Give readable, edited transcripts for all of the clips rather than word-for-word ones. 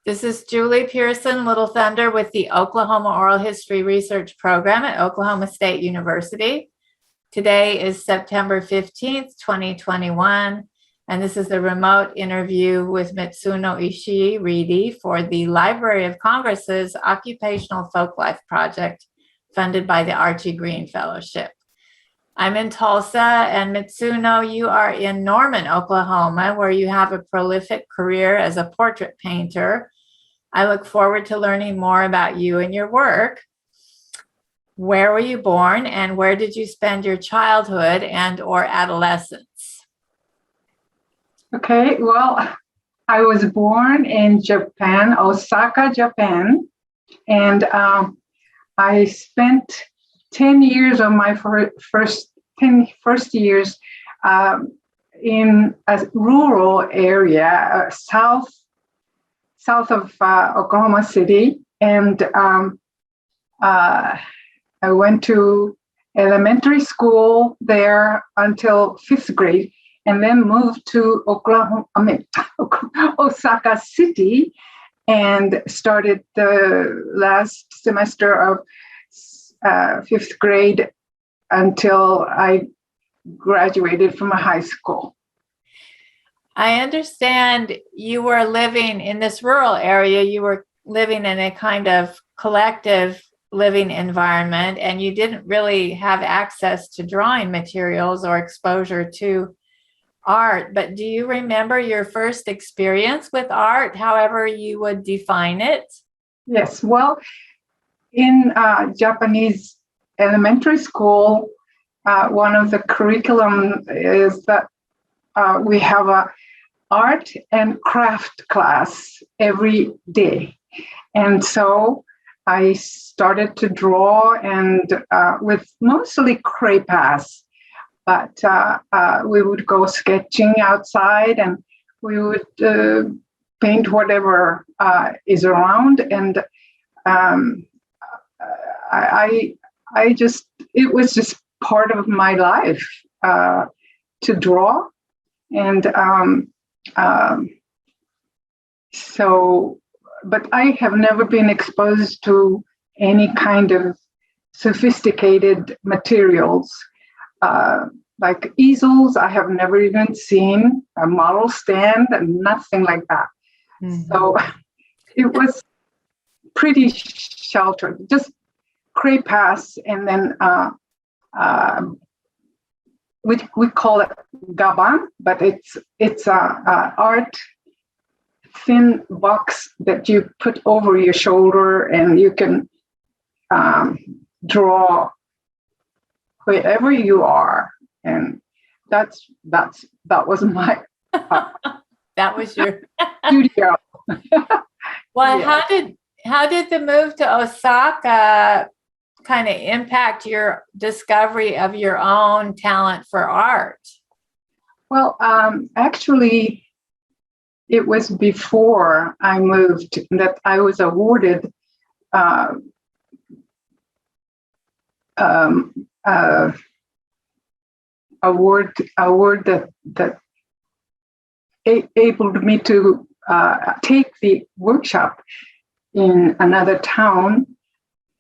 This is Julie Pearson, Little Thunder with the Oklahoma Oral History Research Program at Oklahoma State University. Today is September 15th, 2021, and this is a remote interview with Mitsuno Reedy for the Library of Congress's Occupational Folklife Project, funded by the Archie Green Fellowship. I'm in Tulsa, and Mitsuno, you are in Norman, Oklahoma, where you have a prolific career as a portrait painter. I look forward to learning more about you and your work. Where were you born, and where did you spend your childhood and or adolescence? Okay, well, I was born in Japan, Osaka, Japan, and I spent 10 years of my first years in a rural area, south of Oklahoma City, and I went to elementary school there until 5th grade, and then moved to Osaka City, and started the last semester of 5th grade until I graduated from high school. I understand you were living in this rural area. You were living in a kind of collective living environment, and you didn't really have access to drawing materials or exposure to art. But do you remember your first experience with art, however you would define it? Yes, well, in Japanese elementary school, one of the curriculum is that we have a art and craft class every day. And so I started to draw, and with mostly crepas, but we would go sketching outside, and we would paint whatever is around. And it was just part of my life to draw. And but I have never been exposed to any kind of sophisticated materials. Like easels, I have never even seen a model stand, and nothing like that. Mm-hmm. So it was pretty sheltered, just crepas, and then we call it gaban, but it's a art thin box that you put over your shoulder, and you can draw wherever you are, and that was my that was your studio. Well, yeah. How did the move to Osaka kind of impact your discovery of your own talent for art? Well, actually, it was before I moved that I was awarded award that enabled me to take the workshop in another town.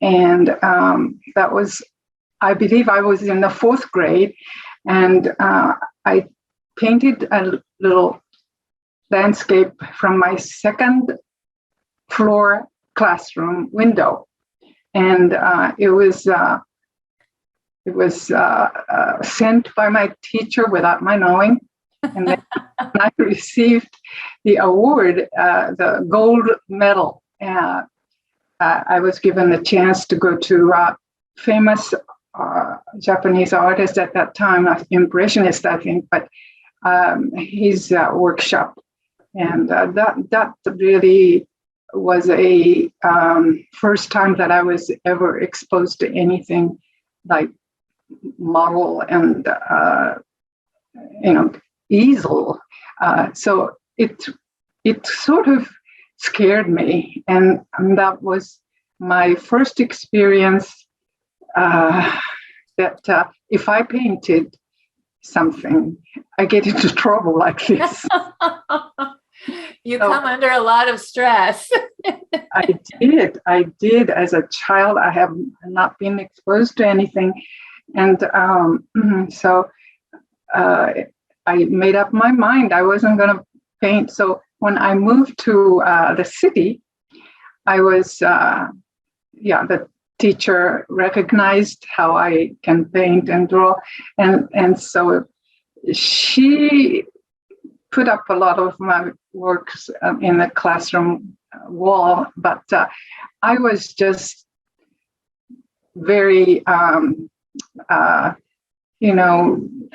And that was, I believe I was in the 4th grade, and I painted a little landscape from my 2nd floor classroom window. And it was sent by my teacher without my knowing. And then I received the award, the gold medal. I was given the chance to go to famous Japanese artist at that time, Impressionist, I think, but his workshop. And that really was a first time that I was ever exposed to anything like model and easel. So it sort of scared me, and that was my first experience that if I painted something, I get into trouble like this. You So come under a lot of stress. I did. As a child, I have not been exposed to anything. And so I made up my mind I wasn't going to paint. So when I moved to the city, I was, the teacher recognized how I can paint and draw. And so she put up a lot of my works in the classroom wall, but I was just very,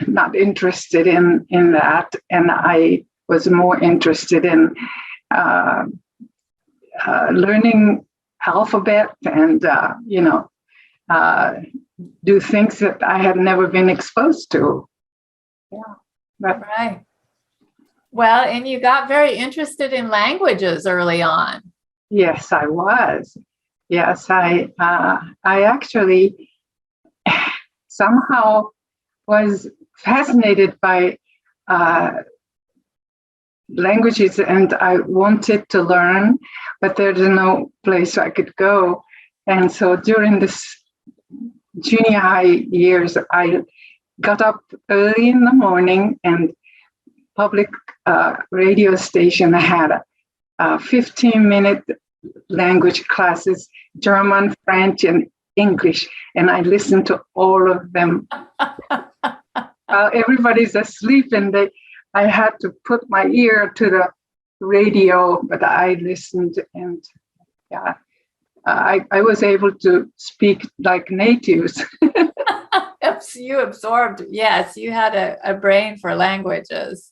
not interested in that. And I was more interested in learning alphabet and, do things that I had never been exposed to. Yeah. But, Right. Well, and you got very interested in languages early on. yes, I was. Yes, I actually somehow was fascinated by languages, and I wanted to learn, but there's no place I could go. And so during this junior high years, I got up early in the morning, and public radio station had 15-minute language classes, German, French, and English, and I listened to all of them. Everybody's asleep, and I had to put my ear to the radio, but I listened, and I was able to speak like natives. You absorbed, yes, you had a brain for languages.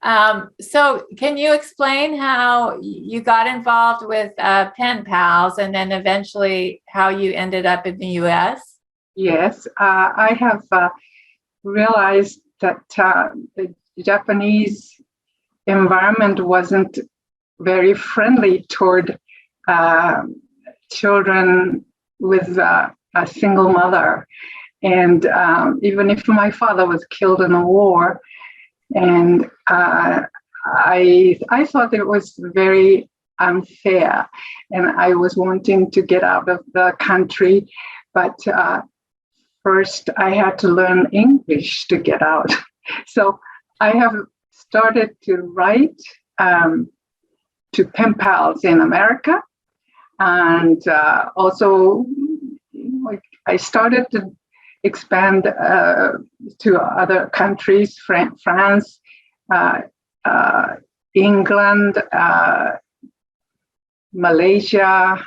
So can you explain how you got involved with Penpals and then eventually how you ended up in the U.S.? Yes, I have realized that the Japanese environment wasn't very friendly toward children with a single mother. And even if my father was killed in a war, and I thought it was very unfair, and I was wanting to get out of the country, but first I had to learn English to get out. So I have started to write to Penpals in America, and also I started to expand to other countries, France, England, Malaysia,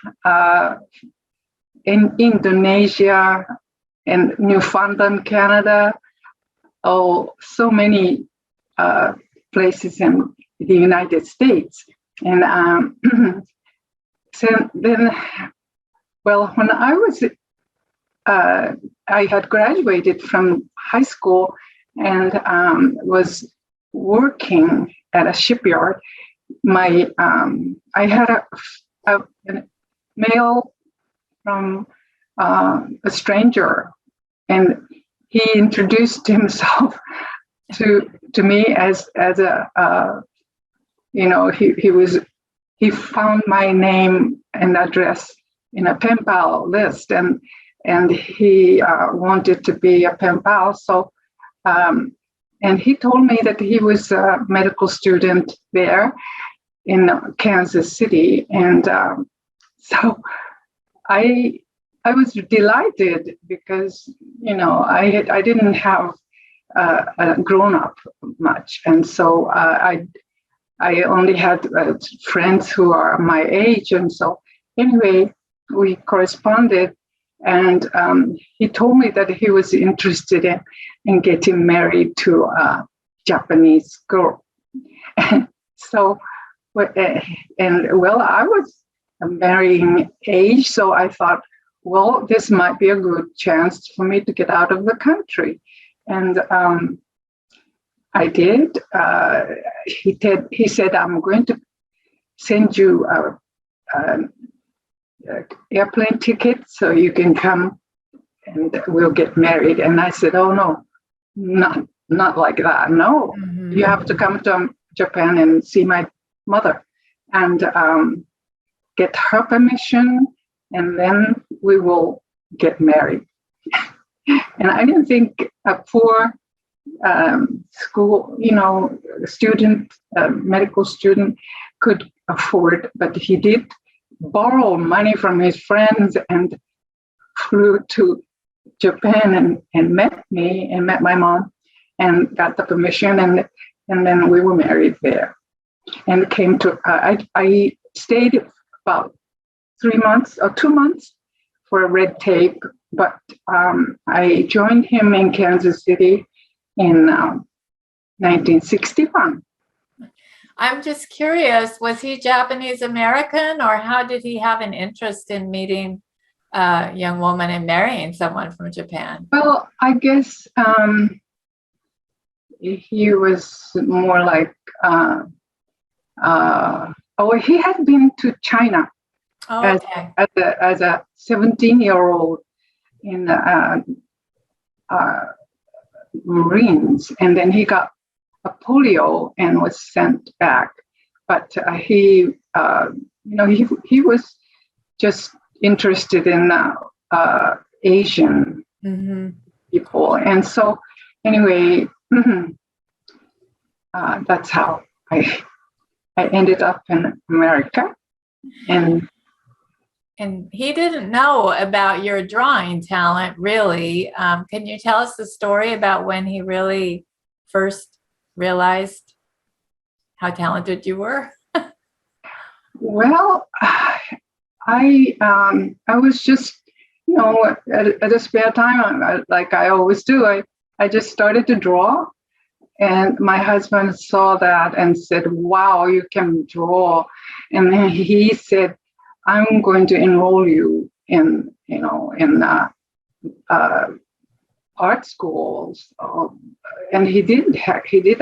in Indonesia, and Newfoundland, Canada. Oh, so many places in the United States. And so then, well, when I was I had graduated from high school and was working at a shipyard. I had a mail from a stranger, and he introduced himself to me as a he found my name and address in a pen pal list, and he wanted to be a pen pal. So, and he told me that he was a medical student there in Kansas City, and so I was delighted because I didn't have grown up much, and so I only had friends who are my age, and so anyway, we corresponded, and he told me that he was interested in getting married to a Japanese girl. And so, I was a marrying age, so I thought, well, this might be a good chance for me to get out of the country. And I did. He said, I'm going to send you an airplane ticket so you can come and we'll get married. And I said, oh, no, not like that. No, you have to come to Japan and see my mother and get her permission, and then we will get married. And I didn't think a poor school, student, medical student could afford, but he did borrow money from his friends and flew to Japan and met me and met my mom and got the permission, and then we were married there. And came to I stayed about 3 months or 2 months for a red tape, but I joined him in Kansas City in 1961. I'm just curious, was he Japanese American, or how did he have an interest in meeting a young woman and marrying someone from Japan? Well, I guess he was more like, he had been to China as a 17-year-old in Marines, and then he got a polio and was sent back. But he was just interested in Asian people, and so anyway, that's how I ended up in America, and he didn't know about your drawing talent, really. Can you tell us the story about when he really first realized how talented you were? Well, I was just, at a spare time, like I always do, I just started to draw. And my husband saw that and said, "Wow, you can draw." And then he said, "I'm going to enroll you in art schools." And he did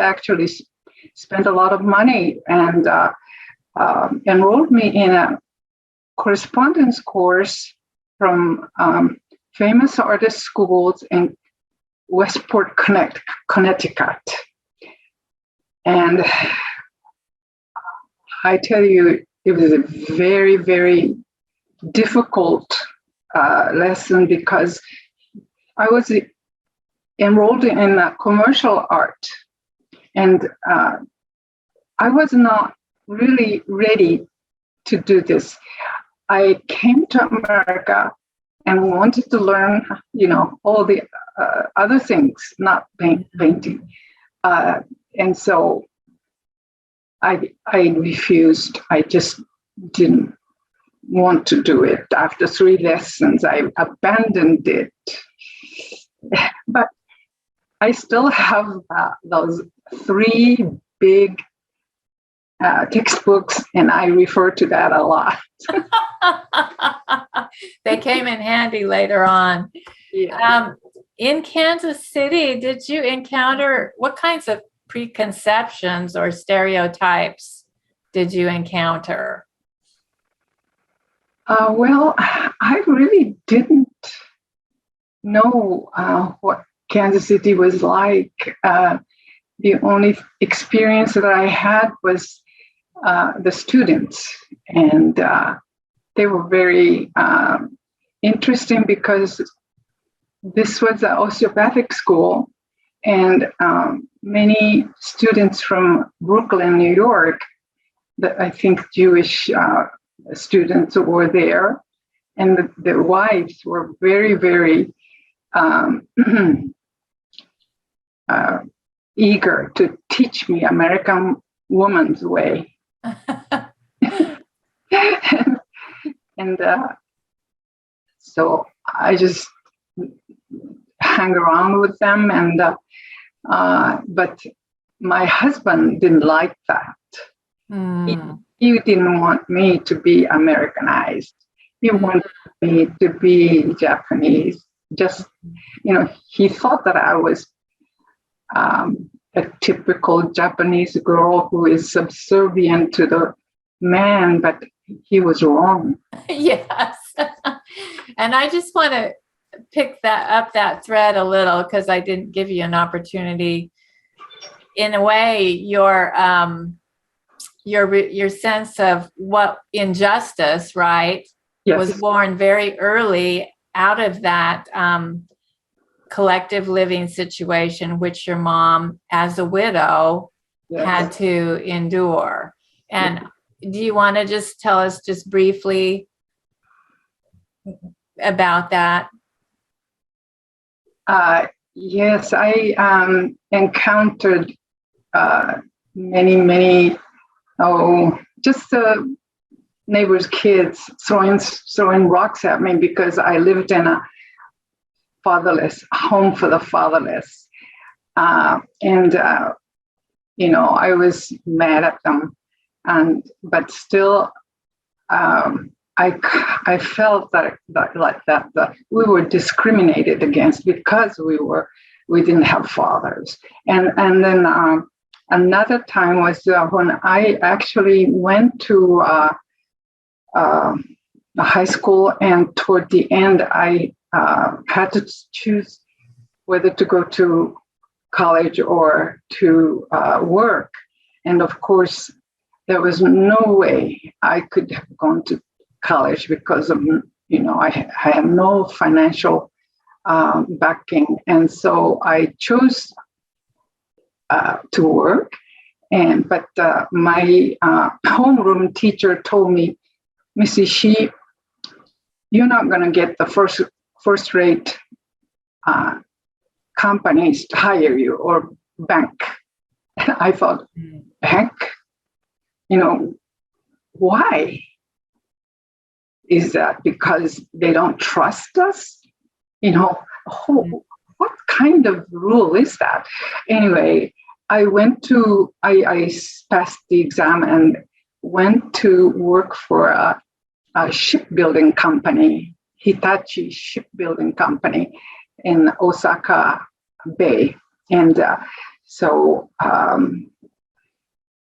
actually spend a lot of money and enrolled me in a correspondence course from famous artist schools in Westport, Connecticut. And I tell you, it was a very, very difficult lesson because I was enrolled in commercial art, and I was not really ready to do this. I came to America and wanted to learn, all the other things, not painting. And so I refused. I just didn't want to do it. After 3 lessons, I abandoned it. But I still have those 3 big textbooks, and I refer to that a lot. They came in handy later on. Yeah. In Kansas City, did you encounter, what kinds of preconceptions or stereotypes did you encounter? Well, I really didn't know what Kansas City was like. The only experience that I had was the students, and they were very interesting because this was an osteopathic school, and many students from Brooklyn, New York, that I think Jewish students were there, and the wives were very, very eager to teach me American woman's way. and so I just hang around with them, and but my husband didn't like that. He didn't want me to be Americanized. He wanted me to be Japanese. Just, he thought that I was a typical Japanese girl who is subservient to the man, but he was wrong. Yes. And I just want to pick that thread a little, because I didn't give you an opportunity. In a way, your your sense of what injustice, right, Yes. was born very early out of that collective living situation, which your mom, as a widow, Yes. had to endure. And do you want to just tell us just briefly about that? Yes, I encountered many, just neighbors' kids throwing rocks at me because I lived in a fatherless home for the fatherless, and I was mad at them, but still, I felt that we were discriminated against because we didn't have fathers, and then another time was when I actually went to high school, and toward the end I had to choose whether to go to college or to work, and of course there was no way I could have gone to college because of I had no financial backing, and so I chose to work. But my homeroom teacher told me, Missy Shi, you're not going to get the first-rate companies to hire you, or bank. And I thought, bank? Why? Is that because they don't trust us? What kind of rule is that? Anyway, I passed the exam and went to work for a shipbuilding company, Hitachi Shipbuilding Company in Osaka Bay. And so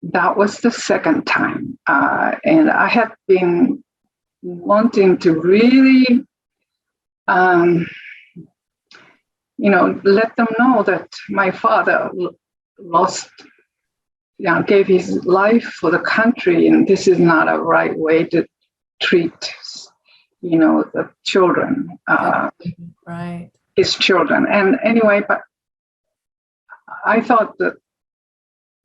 that was the second time. And I had been wanting to really, let them know that my father gave his life for the country, and this is not a right way to treat, the children, right, his children. And anyway, but I thought that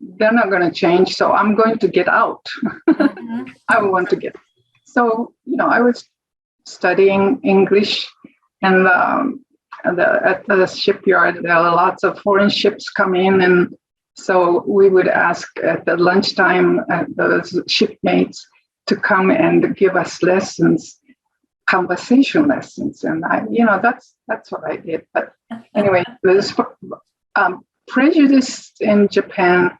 they're not going to change, so I'm going to get out. Mm-hmm. I want to get. So, I was studying English, and at the shipyard, there are lots of foreign ships come in, and so we would ask at the lunchtime the shipmates to come and give us lessons, conversation lessons, and that's what I did. But anyway, this prejudice in Japan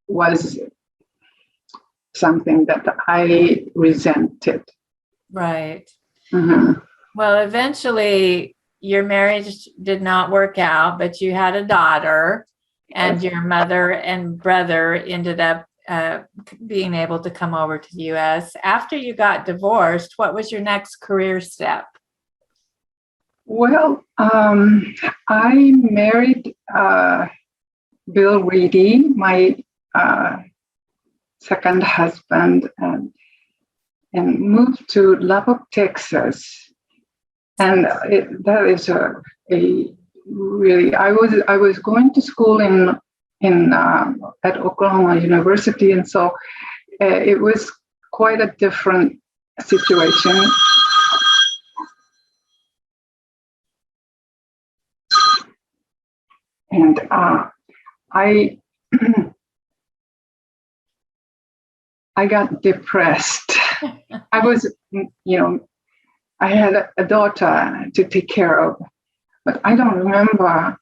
was something that I resented. Right. Mm-hmm. Well, eventually your marriage did not work out, but you had a daughter, and your mother and brother ended up being able to come over to the U.S. After you got divorced, what was your next career step? Well, I married Bill Reedy, my second husband, and moved to Lubbock, Texas. And that is a really, I was going to school at Oklahoma University, and so it was quite a different situation. And I got depressed. I was, I had a daughter to take care of, but I don't remember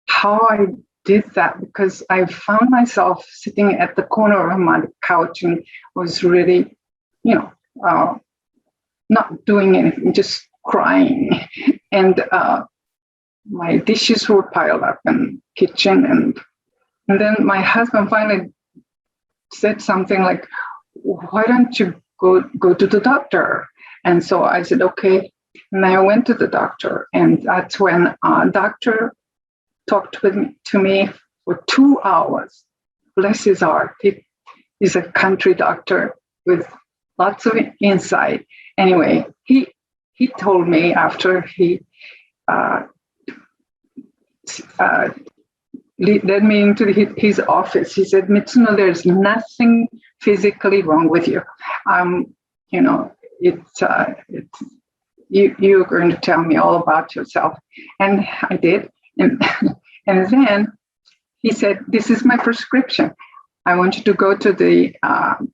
how I did that, because I found myself sitting at the corner of my couch and was really, not doing anything, just crying. And my dishes were piled up in the kitchen. And then my husband finally said something like, why don't you go to the doctor? And so I said, okay. And I went to the doctor, and that's when a doctor talked to me for 2 hours. Bless his heart. He's a country doctor with lots of insight. Anyway, he told me after he led me into his office. He said, "Mitsuno, there's nothing physically wrong with you. It's you're going to tell me all about yourself." And I did. And then he said, "This is my prescription. I want you to go to the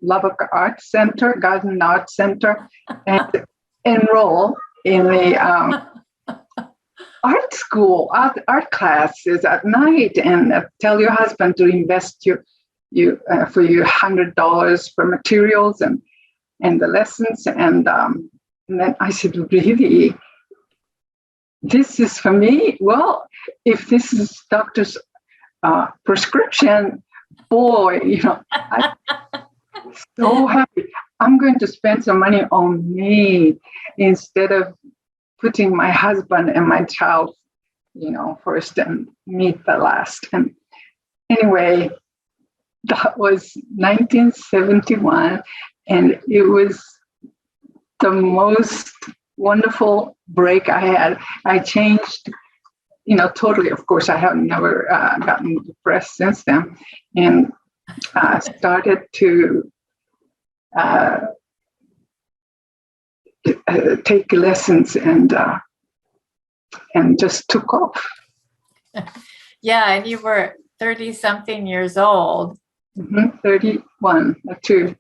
Lubbock Arts Center, Garden Arts Center, and enroll in the art school, art classes at night, and tell your husband to invest for you $100 for materials and the lessons." And then I said, "Really? This is for me? Well, if this is doctor's prescription, boy, I'm so happy. I'm going to spend some money on me instead of putting my husband and my child, first and meet the last." And anyway, that was 1971, and it was the most wonderful break I had. I changed, totally. Of course, I have never gotten depressed since then, and started to take lessons and just took off. Yeah, and you were 30-something years old. 31, 2.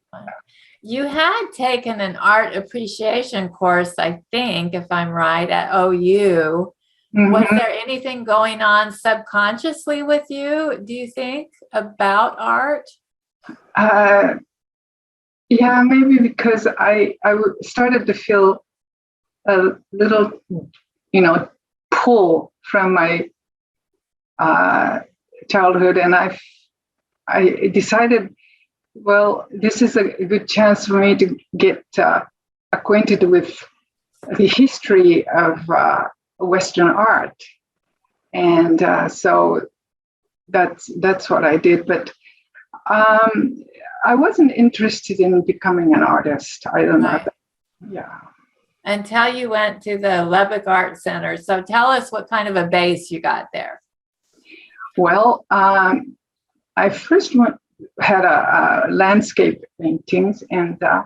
You had taken an art appreciation course, I think, if I'm right, at OU. Was there anything going on subconsciously with you, do you think, about art? Yeah, maybe because I started to feel a little, pull from my childhood, and I decided, well, this is a good chance for me to get acquainted with the history of Western art, and so that's what I did. But I wasn't interested in becoming an artist. I don't know. Yeah. Until you went to the Lubbock Art Center. So tell us what kind of a base you got there. Well, I first had a landscape paintings, and I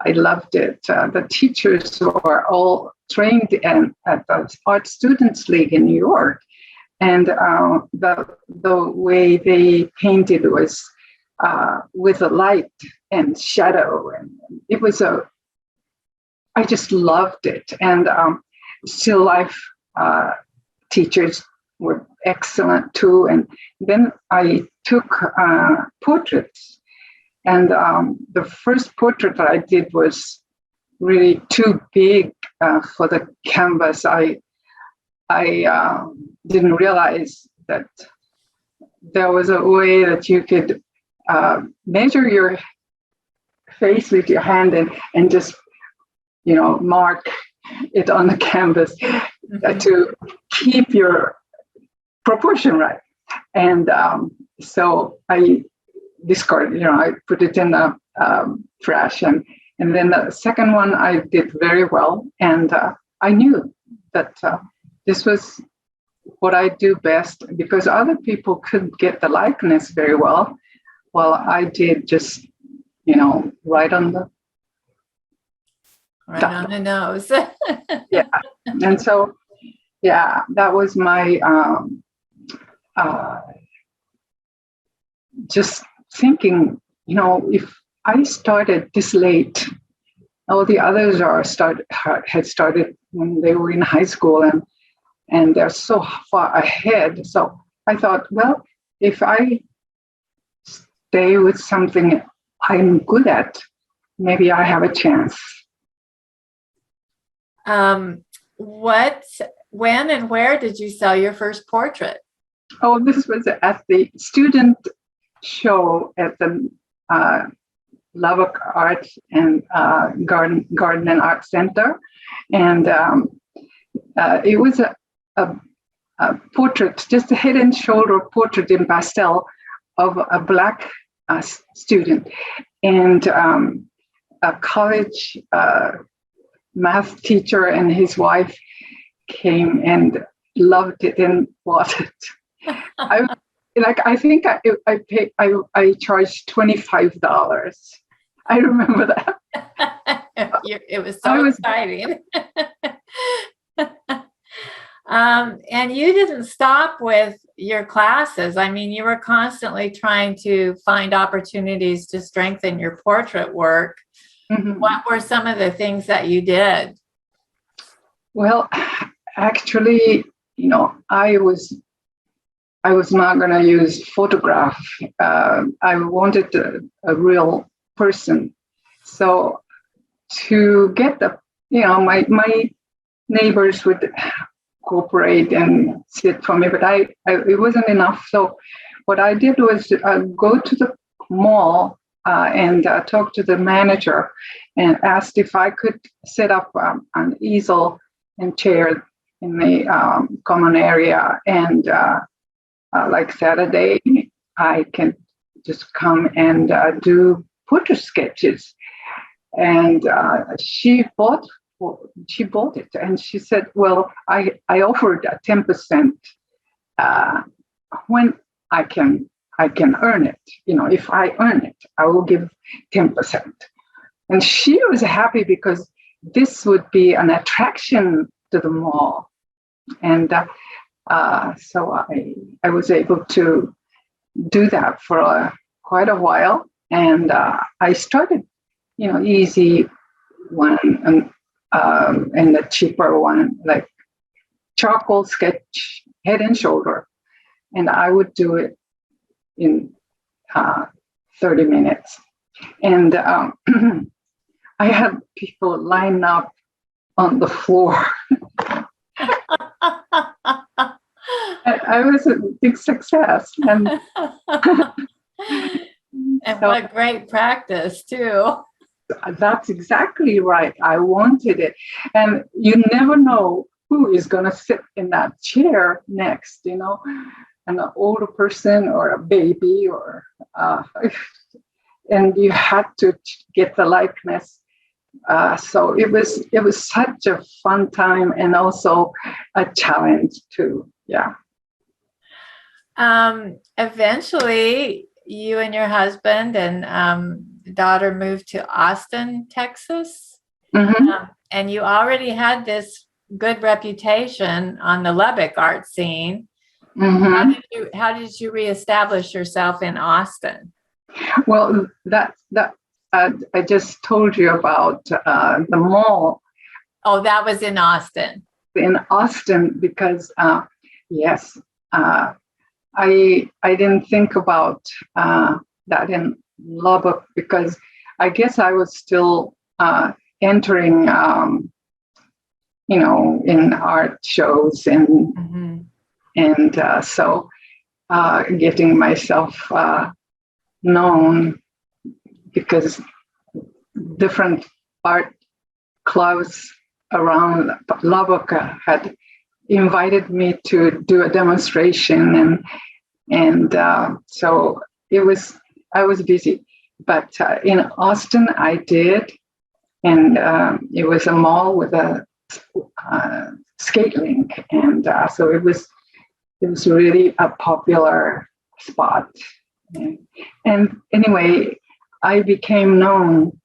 loved it. The teachers were all trained at the Art Students League in New York, and the way they painted was with a light and shadow, and it was I just loved it. And still life teachers were excellent too. And then I took portraits, and the first portrait that I did was really too big for the canvas. I didn't realize that there was a way that you could measure your face with your hand and just, mark it on the canvas to keep your proportion right. And so I discarded, I put it in the trash. And then the second one I did very well. And I knew that this was what I do best, because other people couldn't get the likeness very well. Well, I did just, right on the nose. Yeah. And so, yeah, that was my just thinking, if I started this late, all the others had started when they were in high school, and they're so far ahead. So I thought, well, if I stay with something I'm good at, maybe I have a chance. When and where did you sell your first portrait? Oh, this was at the student show at the Lubbock Arts and Garden and Art Center, and it was a portrait, just a head and shoulder portrait in pastel of a black student, and a college math teacher and his wife came and loved it and bought it. I think I charged $25. I remember that. It was so exciting. And you didn't stop with your classes. I mean, you were constantly trying to find opportunities to strengthen your portrait work. Mm-hmm. What were some of the things that you did? Well, actually, I was not going to use photograph. I wanted a real person. So to get my neighbors would cooperate and sit for me, but it wasn't enough. So what I did was go to the mall and talk to the manager and asked if I could set up an easel and chair in the common area. And like Saturday, I can just come and do portrait sketches. And she bought it, and she said, well, I offered a 10% when I can earn it. If I earn it, I will give 10%. And she was happy because this would be an attraction to the mall. And so I was able to do that for quite a while. And I started, easy one and the cheaper one, like charcoal sketch, head and shoulder. And I would do it in 30 minutes. And I had people line up on the floor. I was a big success. And so, what great practice, too. That's exactly right. I wanted it. And you never know who is going to sit in that chair next, an older person or a baby or, and you had to get the likeness. So it was such a fun time and also a challenge too. Yeah. Eventually, you and your husband and daughter moved to Austin, Texas. Mm-hmm. And you already had this good reputation on the Lubbock art scene. Mm-hmm. How did you reestablish yourself in Austin? Well, that I just told you about the mall. Oh, that was in Austin. In Austin, because yes, I didn't think about that in Lubbock because I guess I was still entering, in art shows and mm-hmm. and so getting myself known because different art clubs around Lubbock had invited me to do a demonstration and so I was busy, but in Austin I did, and it was a mall with a skate rink, and so it was really a popular spot. And anyway, I became known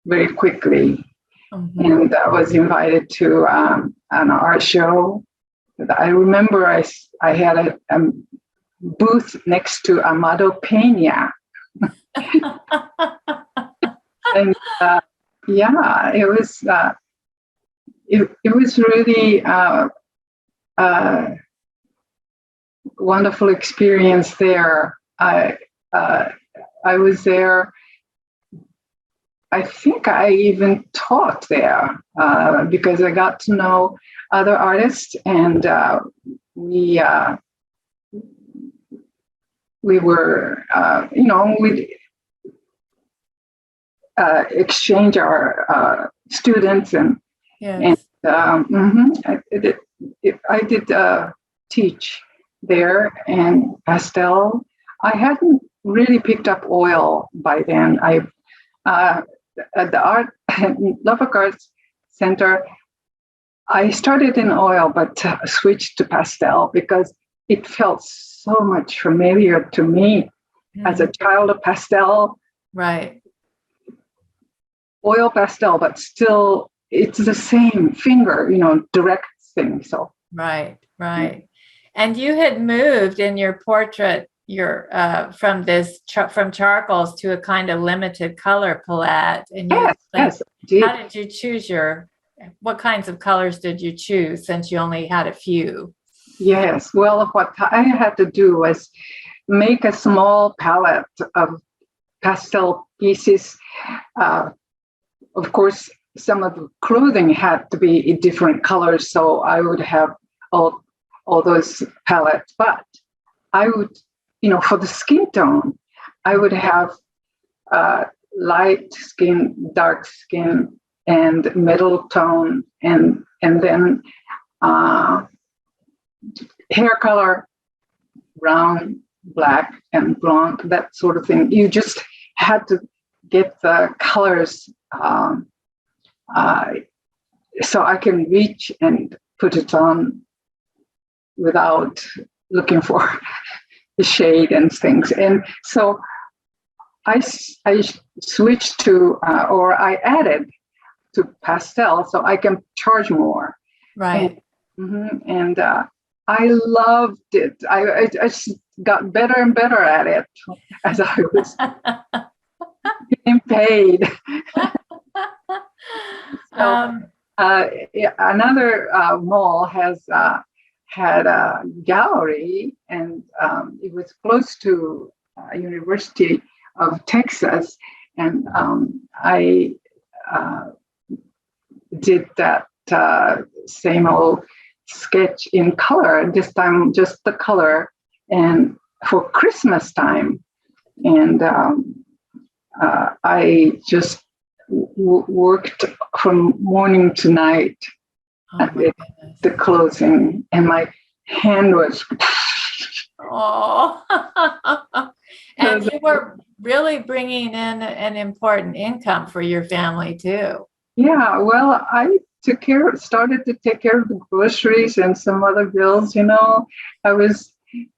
very quickly, mm-hmm. and I was invited to an art show. I remember I had a booth next to Amado Pena. And yeah, it was really wonderful experience there. I was there. I think I even taught there because I got to know other artists, and we were, we'd exchange our students and yes. And mm-hmm, I did teach there, and Pastel. I hadn't really picked up oil by then. At the Lubbock Arts Center, I started in oil, but switched to pastel because it felt so much familiar to me as a child of pastel. Right. Oil pastel, but still it's the same finger, direct thing. So Right. And you had moved in your portrait from charcoals to a kind of limited color palette. And yes, how did you choose what kinds of colors did you choose since you only had a few? Yes. Well, what I had to do was make a small palette of pastel pieces. Of course, some of the clothing had to be in different colors, so I would have all those palettes. But I would, for the skin tone, I would have light skin, dark skin, and middle tone, and then hair color, brown, black, and blonde, that sort of thing. You just had to get the colors so I can reach and put it on without looking for the shade and things. And so I switched to, or I added to pastel so I can charge more. Right. And I loved it. I just got better and better at it as I was getting paid. So, another mall had a gallery, and it was close to University of Texas, and I did that same old sketch in color, this time just the color, and for Christmas time. And I just worked from morning to night with the closing, and my hand was. Oh, and you were really bringing in an important income for your family too. Yeah, well, I started to take care of the groceries and some other bills.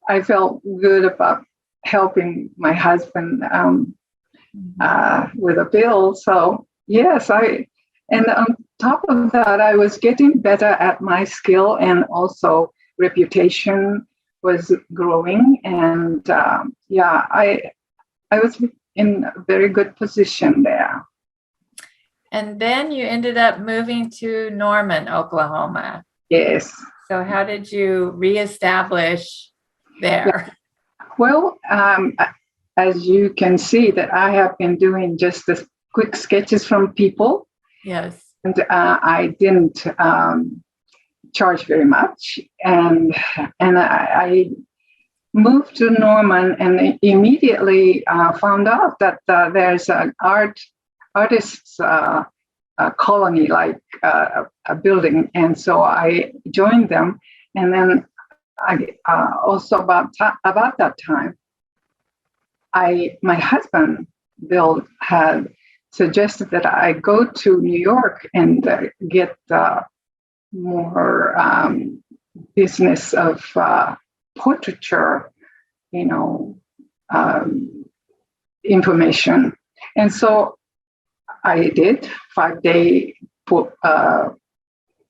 I felt good about helping my husband with a bill. So yes, and on top of that, I was getting better at my skill, and also reputation was growing. And I was in a very good position there. And then you ended up moving to Norman, Oklahoma. Yes. So how did you reestablish there? Well, as you can see, that I have been doing just the quick sketches from people. Yes. And I didn't charge very much. And I moved to Norman and immediately found out that there's an artists colony, like a building. And so I joined them. And then I also about that time, my husband, Bill, had suggested that I go to New York and get more business of portraiture, information. And so I did 5-day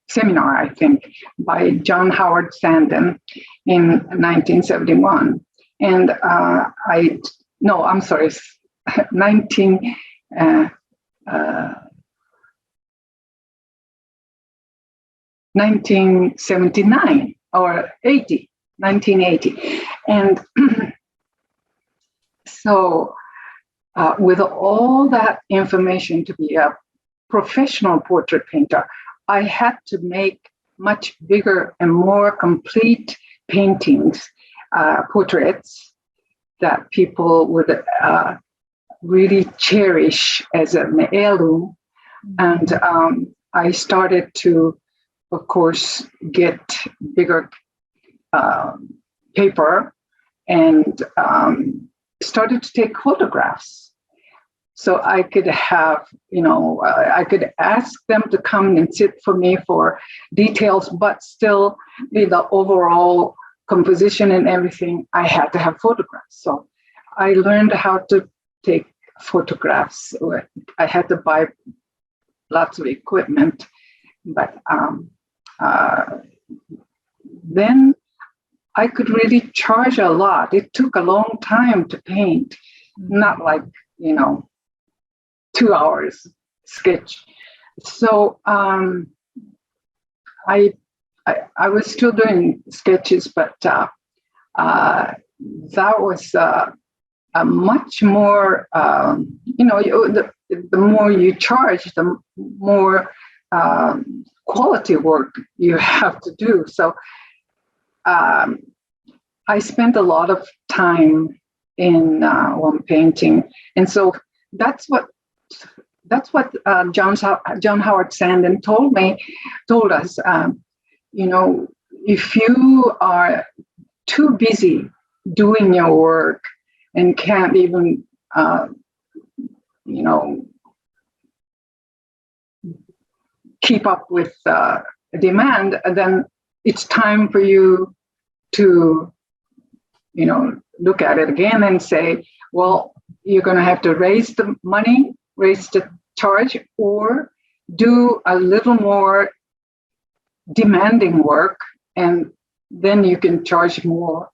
seminar, I think, by John Howard Sandon in 1971. And 1979 or 1980. And so with all that information to be a professional portrait painter, I had to make much bigger and more complete paintings, portraits that people would really cherish as an heirloom. And I started to, of course, get bigger paper and started to take photographs. So I could have, I could ask them to come and sit for me for details, but still the overall composition and everything, I had to have photographs. So I learned how to take photographs. I had to buy lots of equipment, but then I could really charge a lot. It took a long time to paint, not like, 2 hours sketch. So I was still doing sketches, but that was a much more, the more you charge, the more quality work you have to do. So I spent a lot of time in one painting, and so that's what John Howard Sandon told us. If you are too busy doing your work and can't even, keep up with demand, then it's time for you to, look at it again and say, well, you're going to have to raise the money, raise the charge, or do a little more demanding work, and then you can charge more.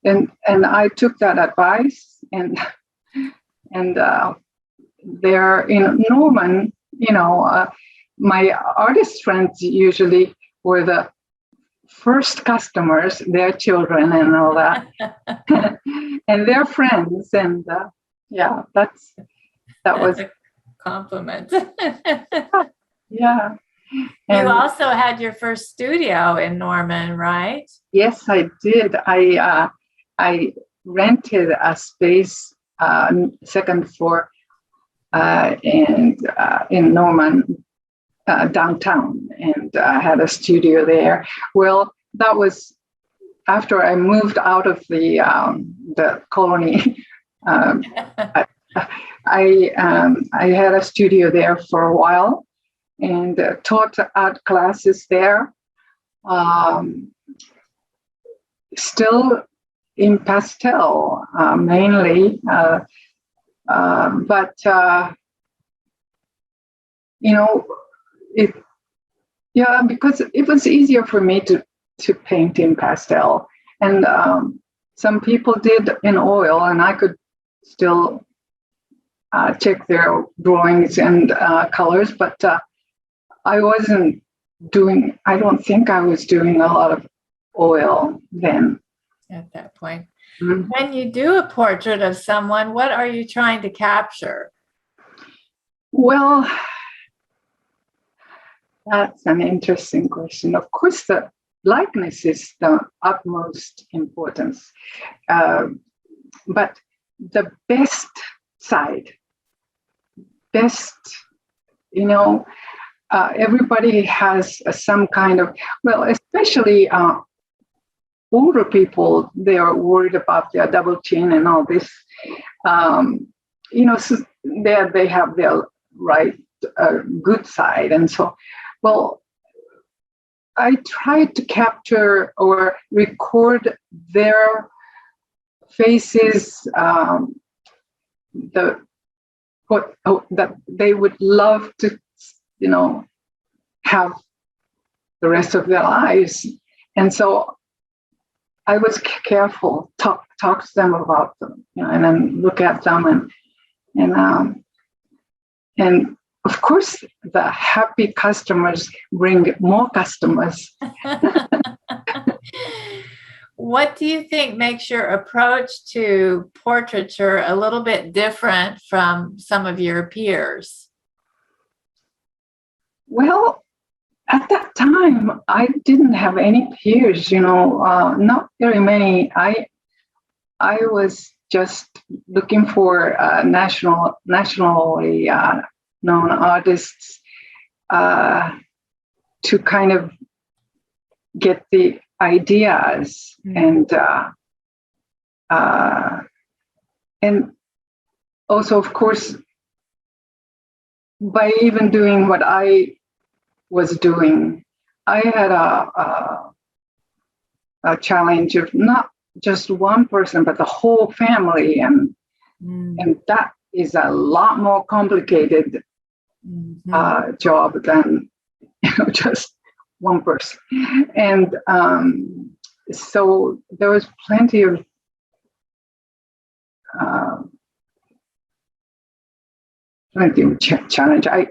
And I took that advice, and there in Norman, my artist friends usually were the first customers, their children and all that, and their friends, and that was a compliment. Yeah. You also had your first studio in Norman, right? Yes, I did. I rented a space, second floor, and in Norman, downtown, and I had a studio there. Well, that was after I moved out of the colony. I had a studio there for a while, and taught art classes there. Still in pastel mainly, but because it was easier for me to paint in pastel, and some people did in oil, and I could still check their drawings and colors, but I don't think I was doing a lot of oil then. At that point. Mm-hmm. When you do a portrait of someone, what are you trying to capture? Well, that's an interesting question. Of course, the likeness is the utmost importance. But the best side, everybody has some kind of, well, especially older people, they are worried about their double chin and all this. So they have their good side. And so, well, I try to capture or record their faces, that they would love to, have the rest of their lives. And so I was careful, talk to them about them, and then look at them, and of course, the happy customers bring more customers. What do you think makes your approach to portraiture a little bit different from some of your peers? Well, at that time, I didn't have any peers, not very many. I was just looking for nationally known artists to kind of get the ideas, and and also, of course, by even doing what I was doing, I had a challenge of not just one person, but the whole family, and that is a lot more complicated job than just one person. And so there was plenty of challenge. I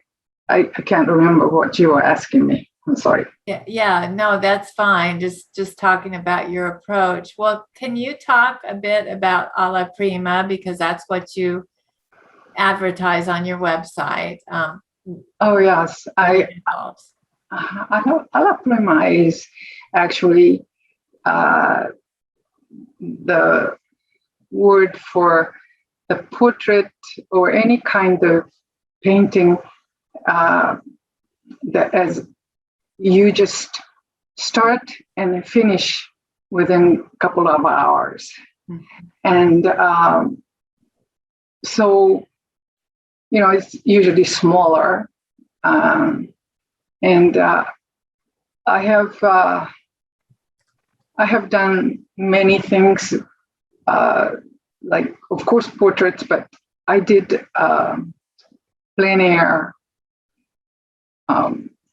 can't remember what you were asking me. I'm sorry. Yeah, no, that's fine. Just talking about your approach. Well, can you talk a bit about Alla Prima, because that's what you advertise on your website? Oh yes, I know Alla Prima is actually the word for the portrait or any kind of painting that as you just start and finish within a couple of hours. And so, it's usually smaller. And I have done many things, like, of course, portraits, but I did plein air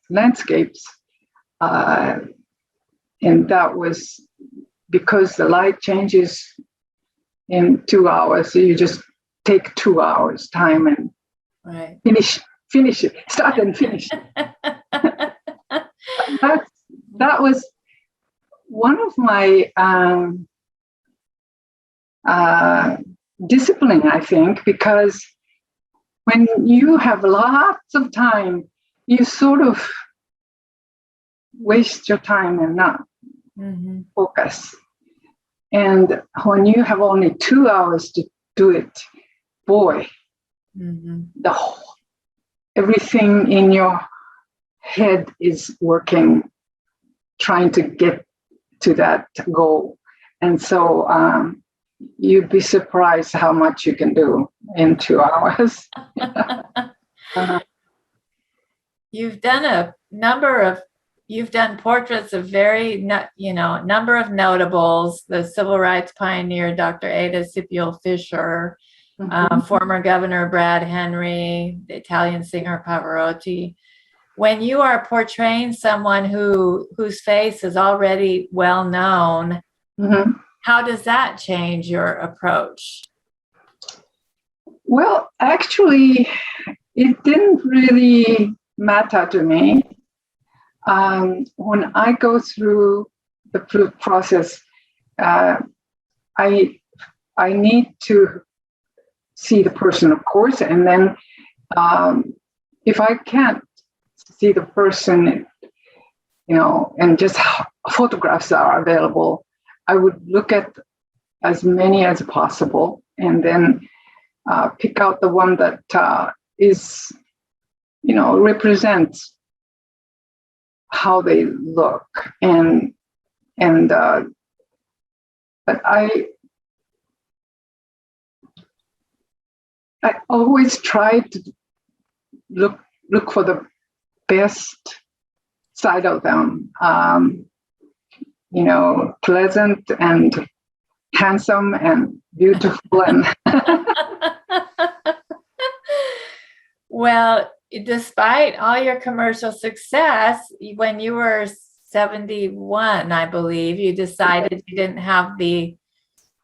landscapes. And that was because the light changes in 2 hours. So you just take 2 hours time and finish it, start and finish it. That was one of my discipline, I think, because when you have lots of time, you sort of waste your time and not focus. And when you have only 2 hours to do it, boy, everything in your head is working, trying to get to that goal. And so you'd be surprised how much you can do in 2 hours. You've done you've done portraits of number of notables, the civil rights pioneer, Dr. Ada Scipio Fisher, former Governor Brad Henry, the Italian singer Pavarotti. When you are portraying someone whose face is already well known, how does that change your approach? Well, actually, it didn't really matter to me. When I go through the process, I need to see the person, of course, and then if I can't see the person, and just photographs are available, I would look at as many as possible and then pick out the one that is, represents how they look. But I always try to look for the best side of them, pleasant and handsome and beautiful. And well, despite all your commercial success, when you were 71, I believe, you decided you didn't have the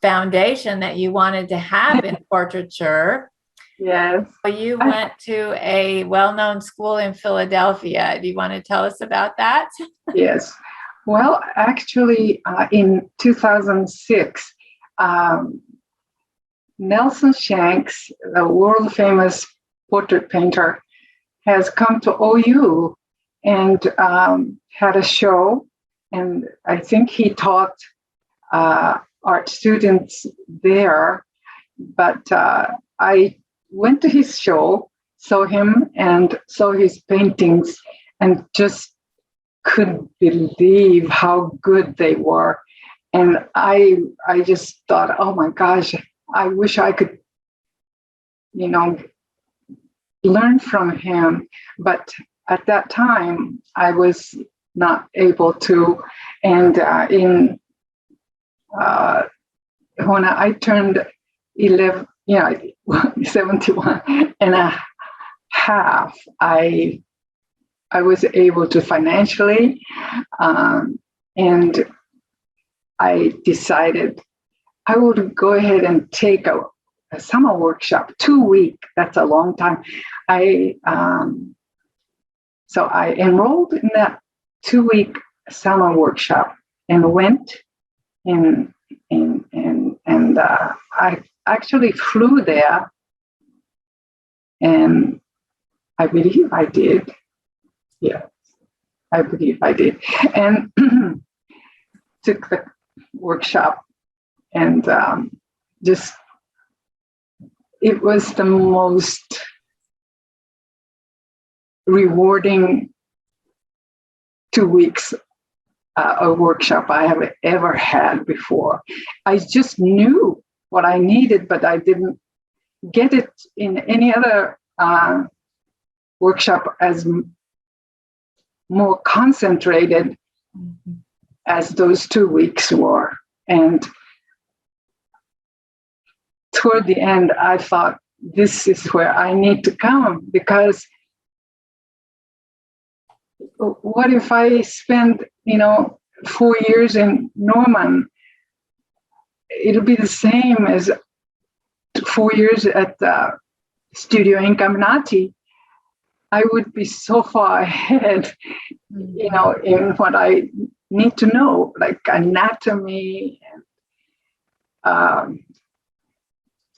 foundation that you wanted to have in portraiture. Yes. So you went to a well-known school in Philadelphia. Do you want to tell us about that? Yes. Well, actually, in 2006, Nelson Shanks, the world-famous portrait painter, has come to OU and had a show. And I think he taught art students there. But I went to his show, saw him and saw his paintings, and just couldn't believe how good they were. And I just thought, oh my gosh, I wish I could you know, learn from him. But at that time, I was not able to. And when I turned 11, 71 and a half, I was able to financially, and I decided I would go ahead and take a summer workshop, 2 week. That's a long time. So I enrolled in that 2 week summer workshop and went and I actually flew there, and I believe I did. Yes, I believe I did, and took the workshop, and just it was the most rewarding 2 weeks a workshop I have ever had before. I just knew what I needed, but I didn't get it in any other workshop as more concentrated as those 2 weeks were. And toward the end, I thought, this is where I need to come, because what if I spend, 4 years in Norman? It'll be the same as 4 years at Studio Incaminati. I would be so far ahead, in what I need to know, like anatomy and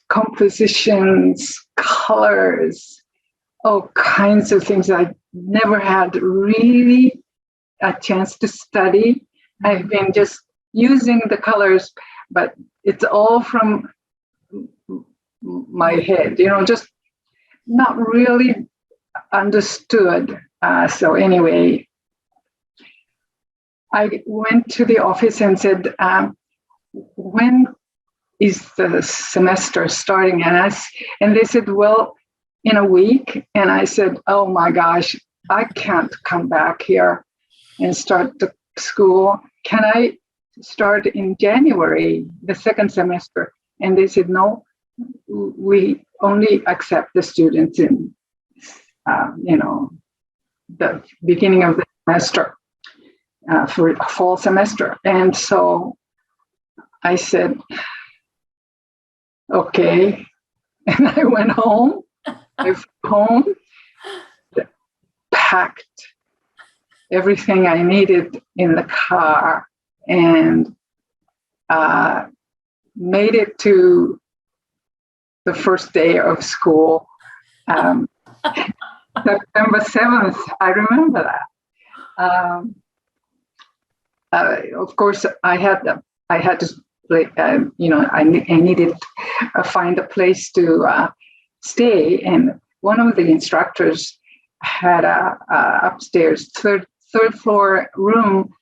compositions, colors, all kinds of things I never had really a chance to study. I've been just using the colors, but it's all from my head, just not really understood. So anyway, I went to the office and said, when is the semester starting? And they said, well, in a week. And I said, oh my gosh, I can't come back here and start the school. Can I start in January, the second semester? And they said, no, we only accept the students in, the beginning of the semester, for a fall semester. And so I said, okay. And I went home. I flew home, packed everything I needed in the car, and made it to the first day of school, September 7th. I remember that. Of course, I had to, I needed to find a place to stay, and one of the instructors had a upstairs third floor room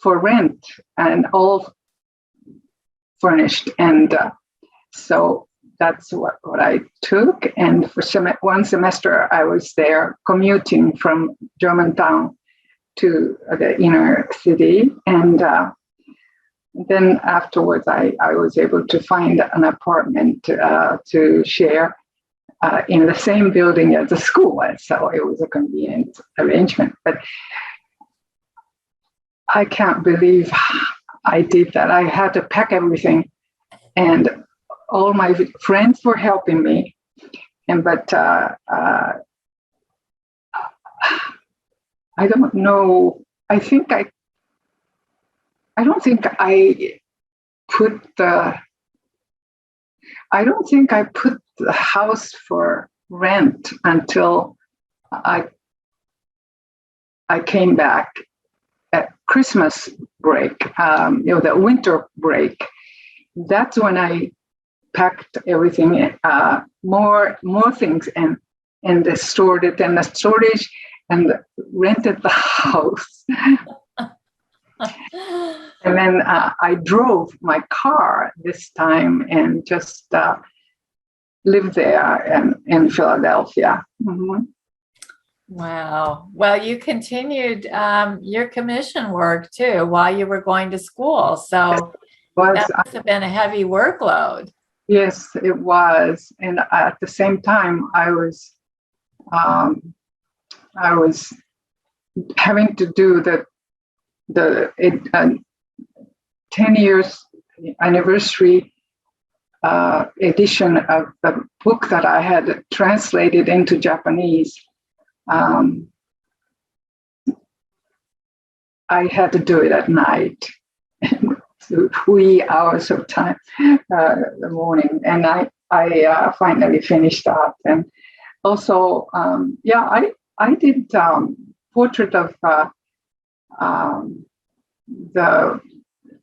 for rent and all furnished, and so that's what I took. And for one semester, I was there commuting from Germantown to the inner city, and then afterwards, I was able to find an apartment to share in the same building as the school, so it was a convenient arrangement. But I can't believe I did that. I had to pack everything, and all my friends were helping me, but I don't know. I don't think I put the house for rent until I came back at Christmas break, the winter break. That's when I packed everything, more things, and stored it in the storage and rented the house. And then I drove my car this time and just lived there and in Philadelphia. Mm-hmm. Wow. Well, you continued your commission work too while you were going to school. So that must have been a heavy workload. Yes, it was. And at the same time, I was having to do the 10 years anniversary edition of the book that I had translated into Japanese. I had to do it at night, 3 hours of time, the morning, and I finally finished that. And also, I did portrait of the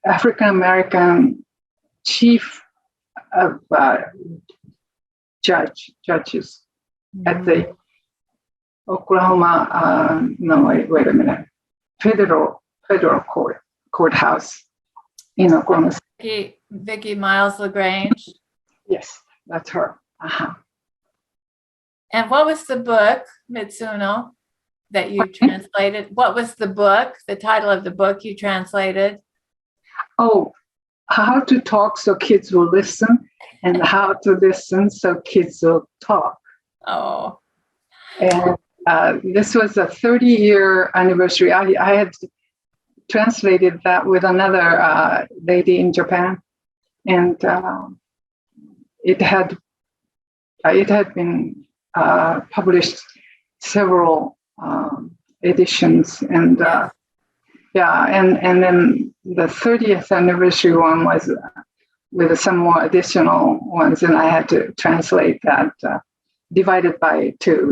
African American chief of judges at the Oklahoma. Wait a minute. Federal courthouse in Oklahoma. Vicki Miles LaGrange. Yes, that's her. Uh-huh. And what was the book, Mitsuno, that you translated? What was the book, the title of the book you translated? Oh, How to Talk So Kids Will Listen, and How to Listen So Kids Will Talk. Oh. And this was a 30-year anniversary. I had translated that with another lady in Japan, and it had been published several editions, and and then the 30th anniversary one was with some more additional ones, and I had to translate that. Divided by two,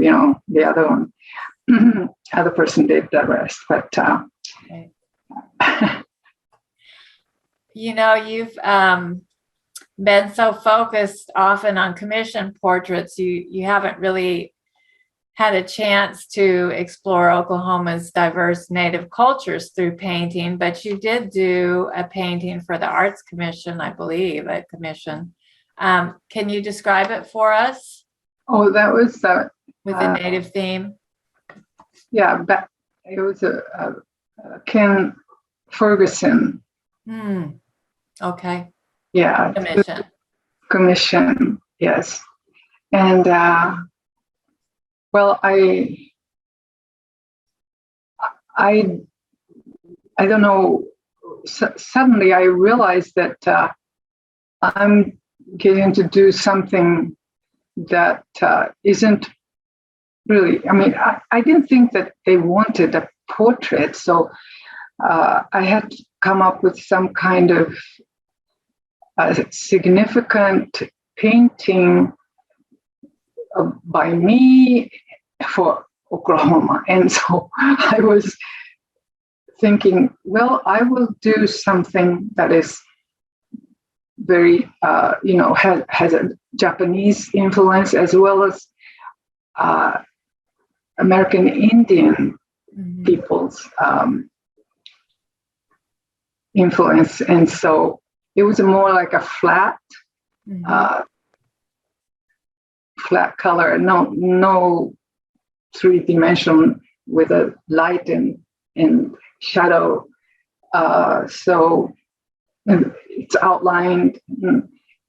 the other one, other person did the rest. But you've been so focused often on commission portraits, you haven't really had a chance to explore Oklahoma's diverse Native cultures through painting, but you did do a painting for the Arts Commission, I believe, a commission. Can you describe it for us? Oh, that was with a Native theme. Yeah, it was a Ken Ferguson. Okay. Yeah. Commission. Yes, and well, I don't know. Suddenly, I realized that I'm getting to do something that isn't really, I didn't think that they wanted a portrait, so I had to come up with some kind of significant painting by me for Oklahoma. And so I was thinking, well, I will do something that is very, has a Japanese influence as well as American Indian people's influence. And so it was more like a flat color, no three-dimensional with a light and shadow. So it's outlined.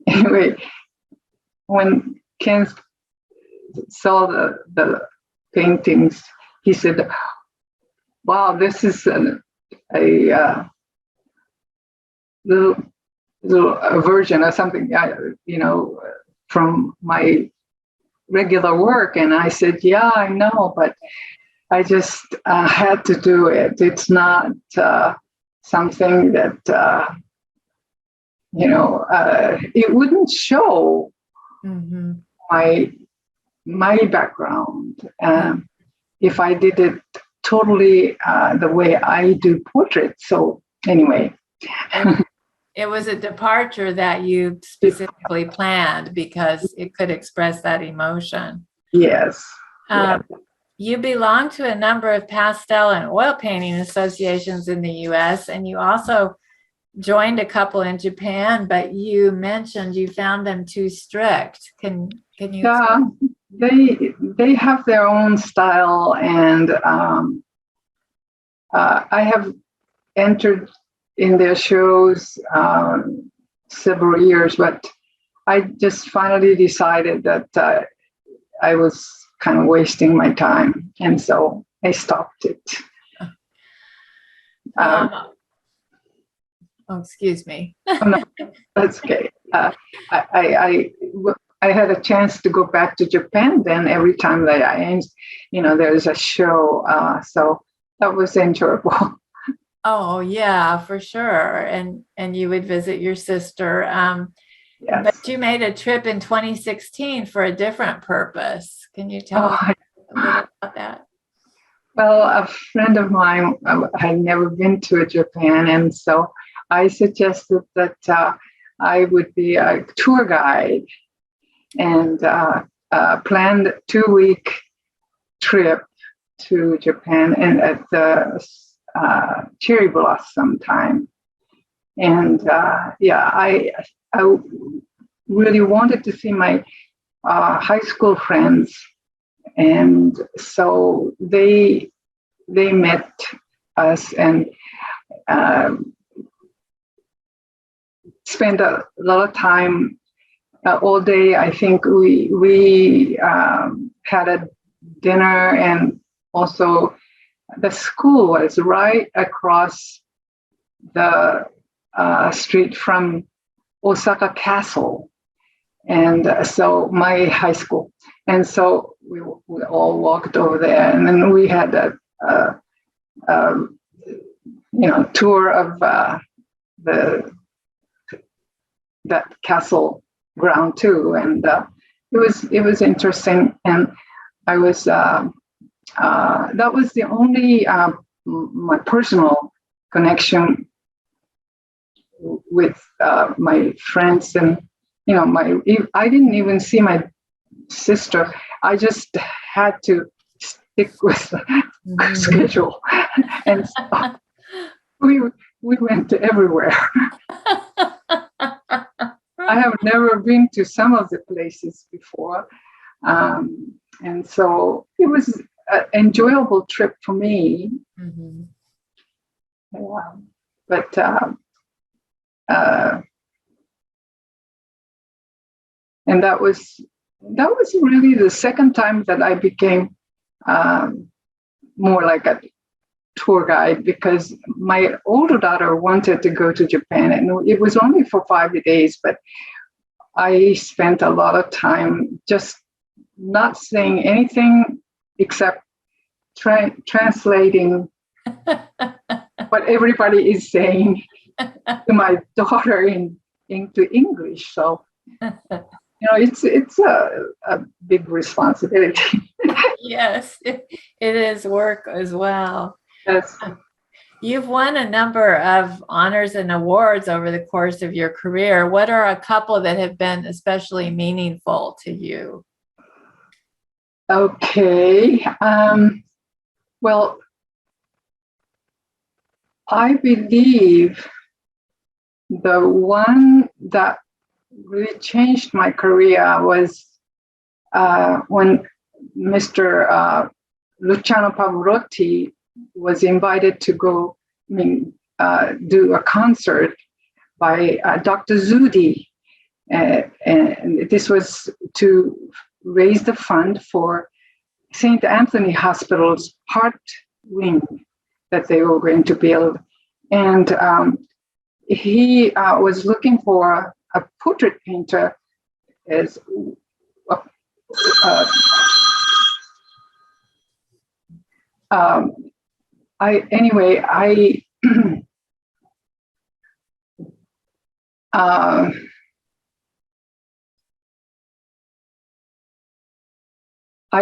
Anyway, when Ken saw the paintings, he said, "Wow, this is a little version of something, from my regular work." And I said, "Yeah, I know, but I just had to do it. It's not something that." It wouldn't show my background if I did it totally the way I do portraits. So anyway, it was a departure that you specifically planned because it could express that emotion. Yes. You belong to a number of pastel and oil painting associations in the U.S., and you also joined a couple in Japan, but you mentioned you found them too strict. Can Can you? Yeah, they have their own style, and I have entered in their shows several years, but I just finally decided that I was kind of wasting my time, and so I stopped it. Oh, excuse me. Oh, no, that's okay. I had a chance to go back to Japan then every time that there's a show. So that was enjoyable. Oh, yeah, for sure. And you would visit your sister. Yes. But you made a trip in 2016 for a different purpose. Can you tell us a little about that? Well, a friend of mine had never been to Japan, and so I suggested that I would be a tour guide, and planned a 2-week trip to Japan and at the cherry blossom time. And I really wanted to see my high school friends, and so they met us and spent a lot of time all day. I think we had a dinner, and also the school was right across the street from Osaka Castle, and so my high school, and so we all walked over there, and then we had a tour of that castle ground too, and it was interesting, and I was that was the only my personal connection with my friends, and I didn't even see my sister. I just had to stick with the schedule, and so we went everywhere. I have never been to some of the places before, and so it was an enjoyable trip for me. Mm-hmm. Yeah. But and that was really the second time that I became more like a tour guide, because my older daughter wanted to go to Japan, and it was only for 5 days, but I spent a lot of time just not saying anything except translating what everybody is saying to my daughter into English. So it's a big responsibility. Yes, it is work as well. Yes. You've won a number of honors and awards over the course of your career. What are a couple that have been especially meaningful to you? Okay. Well, I believe the one that really changed my career was when Mr. Luciano Pavarotti was invited to go, do a concert by Dr. Zudi. And this was to raise the fund for St. Anthony Hospital's heart wing that they were going to build. And he was looking for a portrait painter as I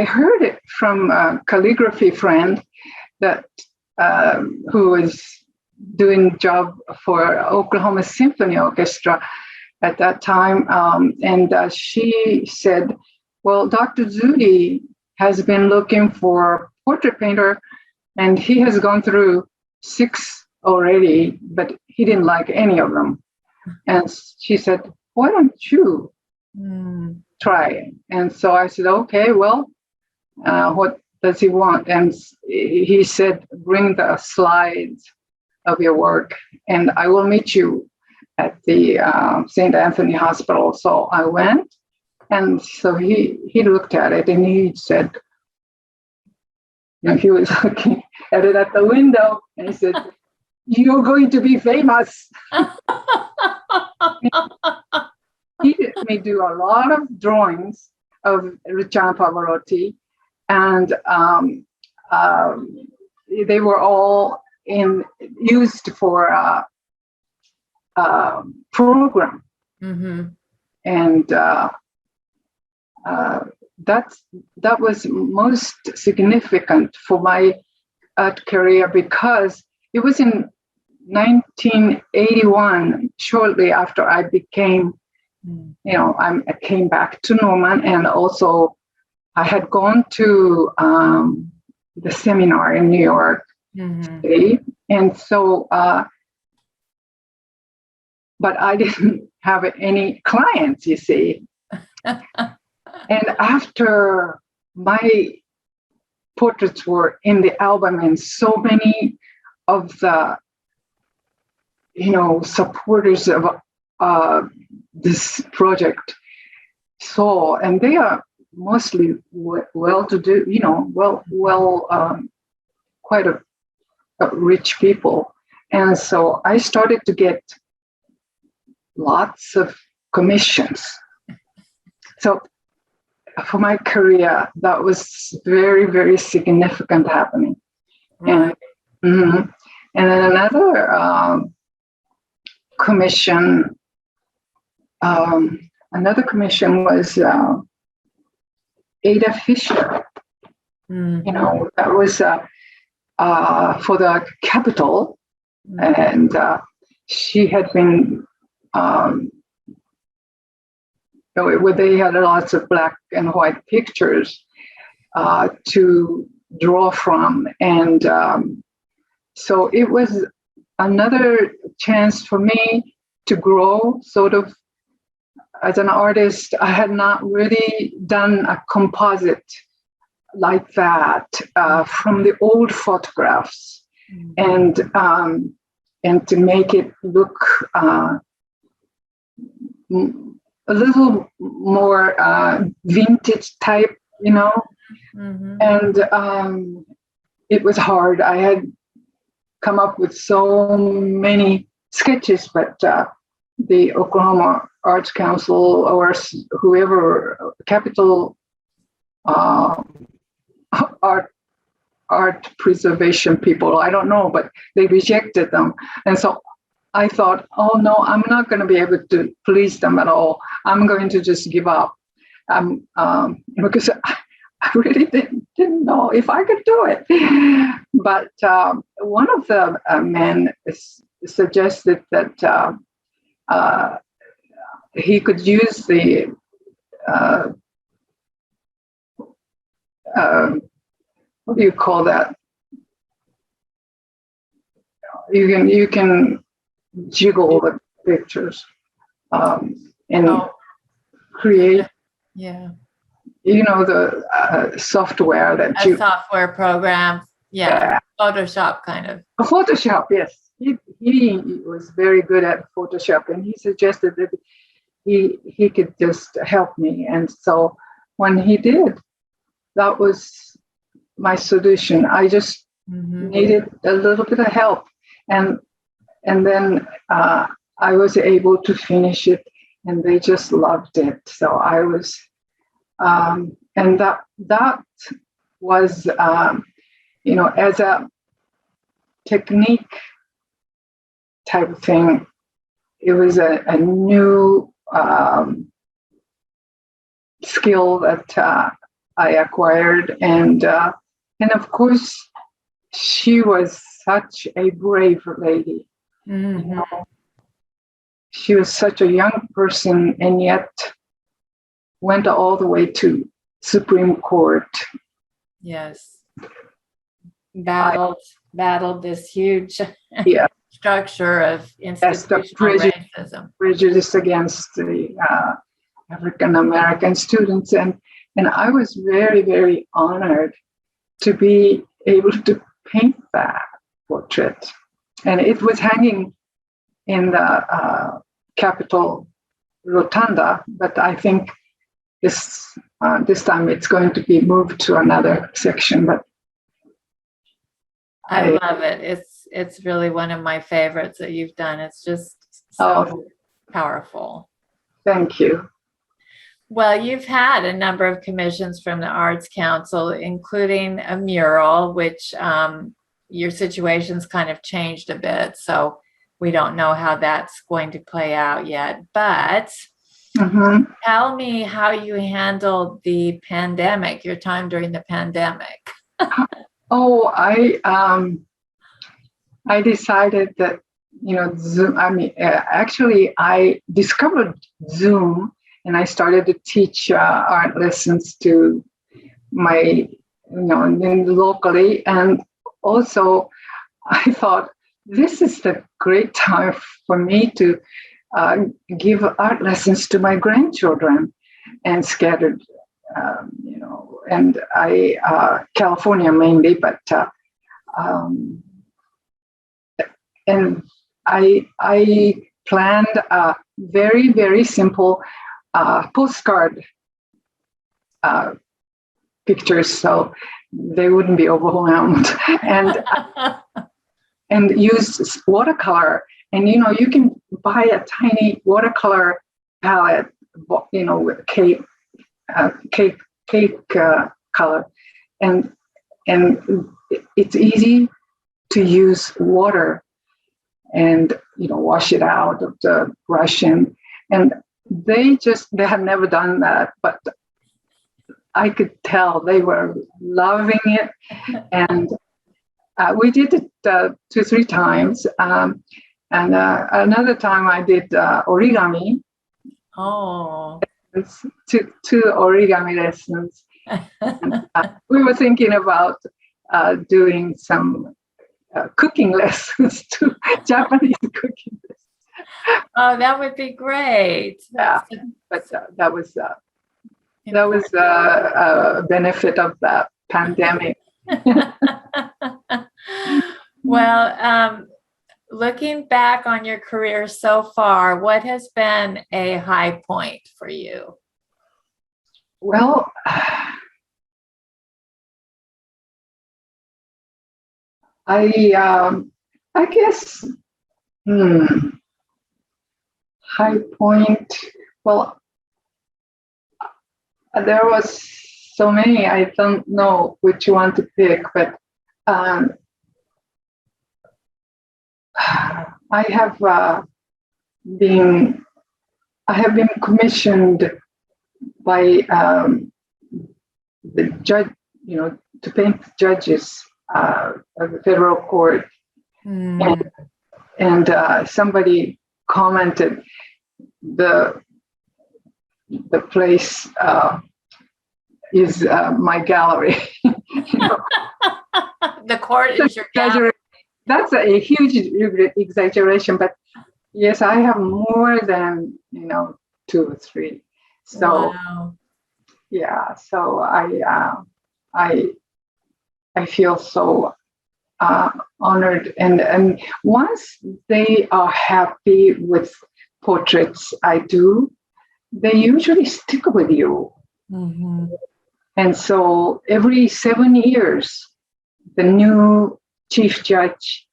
heard it from a calligraphy friend that who was doing job for Oklahoma Symphony Orchestra at that time, and she said, "Well, Dr. Zudi has been looking for a portrait painter, and he has gone through 6 already, but he didn't like any of them." And she said, "Why don't you try. And so I said, okay, well, what does he want? And he said, bring the slides of your work, and I will meet you at the St. Anthony Hospital. So I went, and so he looked at it, and he said, he was looking at it at the window, and he said, "You're going to be famous." He did me do a lot of drawings of Luciano Pavarotti, and they were all used for a program, and that was most significant for my art career, because it was in 1981, shortly after I became, I came back to Norman, and also I had gone to the seminar in New York City, and so, but I didn't have any clients, you see. And after my portraits were in the album, and so many of the, supporters of this project saw, and they are mostly well-to-do, quite a rich people. And so I started to get lots of commissions. So for my career, that was very, very significant happening. Right. And then another commission was Ada Fisher. That was for the Capitol, and she had been. Where they had lots of black and white pictures to draw from. And so it was another chance for me to grow sort of as an artist. I had not really done a composite like that from the old photographs, and to make it look a little more vintage type, and it was hard. I had come up with so many sketches, but the Oklahoma Arts Council or whoever, Capitol art preservation people, I don't know, but they rejected them. And so I thought, oh no, I'm not going to be able to please them at all. I'm going to just give up, because I really didn't know if I could do it. But one of the men suggested that he could use the what do you call that? You can jiggle the pictures and create. Yeah. The software that a software program. Yeah. Photoshop kind of. Photoshop, yes. He was very good at Photoshop, and he suggested that he could just help me. And so when he did, that was my solution. I just needed a little bit of help, and then I was able to finish it, and they just loved it. So I was, and that was, as a technique type of thing, it was a new skill that I acquired, and of course, she was such a brave lady. She was such a young person, and yet went all the way to Supreme Court. Yes. Battled this huge structure of institutional racism. Prejudice against the African American students, and I was very, very honored to be able to paint that portrait. And it was hanging in the Capitol Rotunda, but I think this time it's going to be moved to another section. But I love it. It's really one of my favorites that you've done. It's just so powerful. Thank you. Well, you've had a number of commissions from the Arts Council, including a mural, which your situation's kind of changed a bit. So we don't know how that's going to play out yet. But tell me how you handled the pandemic, your time during the pandemic. Oh, I decided that, Zoom, actually, I discovered Zoom and I started to teach art lessons to my, locally. And also, I thought this is the great time for me to give art lessons to my grandchildren and scattered, and California mainly, but and I planned a very, very simple postcard pictures so they wouldn't be overwhelmed, and used watercolor. And you can buy a tiny watercolor palette, with cake color, and it's easy to use water and wash it out of the brush, and they have never done that, but I could tell they were loving it. And we did it 2-3 times, and another time I did origami. Oh, two origami lessons. And, we were thinking about doing some cooking lessons too, Japanese cooking lessons. Oh, that would be great. Yeah, but that was a benefit of that pandemic. Well, looking back on your career so far, what has been a high point for you? Well, I guess high point. Well, there was so many. I don't know which one to pick, but I have been commissioned by the judge, to paint judges of the federal court, and somebody commented the place is my gallery. The court is your gallery. That's a huge exaggeration, but yes, I have more than 2 or 3. So wow. Yeah, so I feel so honored, and once they are happy with portraits I do, they usually stick with you. And so every 7 years, the new chief judge,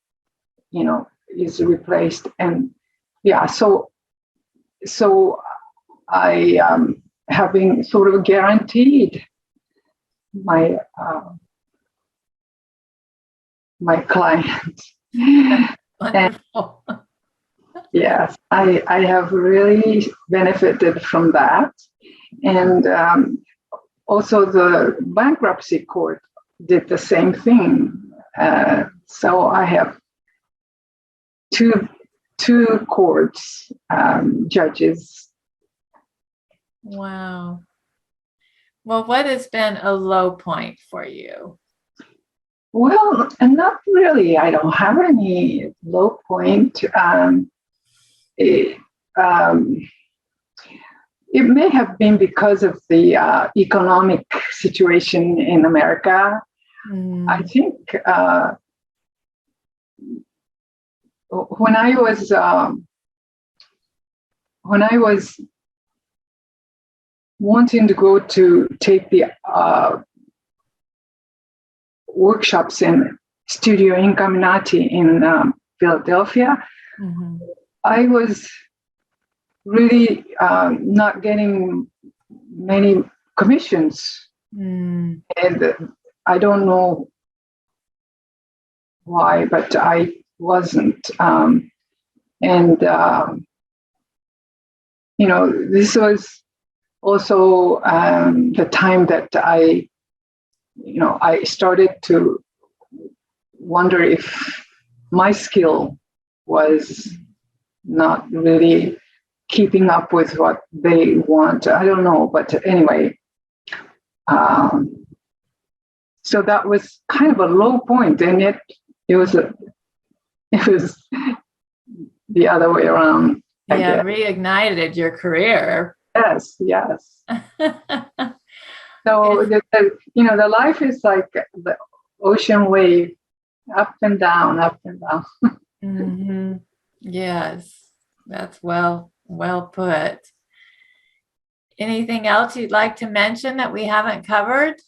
is replaced, and so I have been sort of guaranteed my my clients. Wonderful. And yes, I have really benefited from that, and also the bankruptcy court did the same thing. So I have two courts judges. Wow. Well, what has been a low point for you? Well, not really. I don't have any low it may have been because of the economic situation in America. I think when I was wanting to go to take the workshops in Studio Incaminati in Philadelphia, I was really not getting many commissions. And I don't know why, but I wasn't. This was also the time that I started to wonder if my skill was not really keeping up with what they want. I don't know, but anyway, so that was kind of a low point, and yet it was the other way around. Yeah, reignited your career. Yes. So the life is like the ocean wave, up and down, up and down. Yes, that's well put. Anything else you'd like to mention that we haven't covered?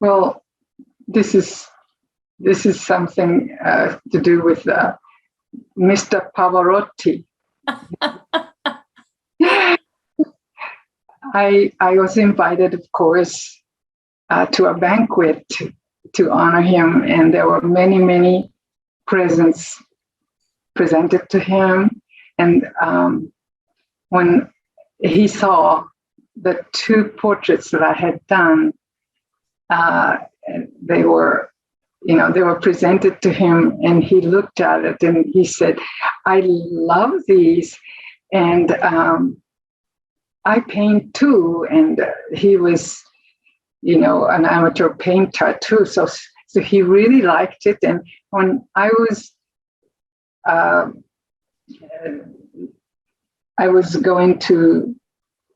Well, this is something to do with Mr. Pavarotti. I was invited, of course, to a banquet to honor him, and there were many presents presented to him. And when he saw the two portraits that I had done, they were presented to him, and he looked at it and he said, "I love these, and I paint too." And he was, an amateur painter too, so he really liked it. And when I was going to,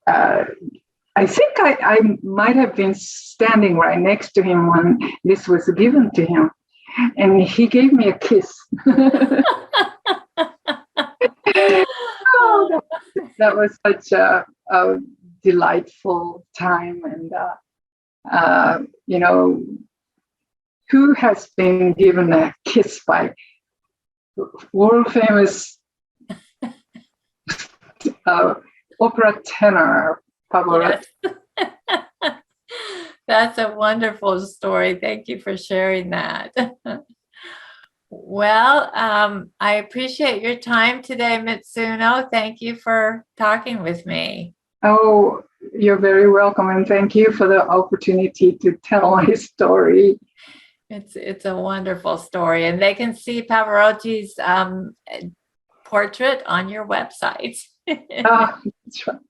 I think I might have been standing right next to him when this was given to him, and he gave me a kiss. Oh, that was such a delightful time. And who has been given a kiss by world famous opera tenor Pavarotti? Yes. That's a wonderful story. Thank you for sharing that. Well, I appreciate your time today, Mitsuno. Thank you for talking with me. Oh, you're very welcome, and thank you for the opportunity to tell my story. It's a wonderful story, and they can see Pavarotti's portrait on your website. That's right.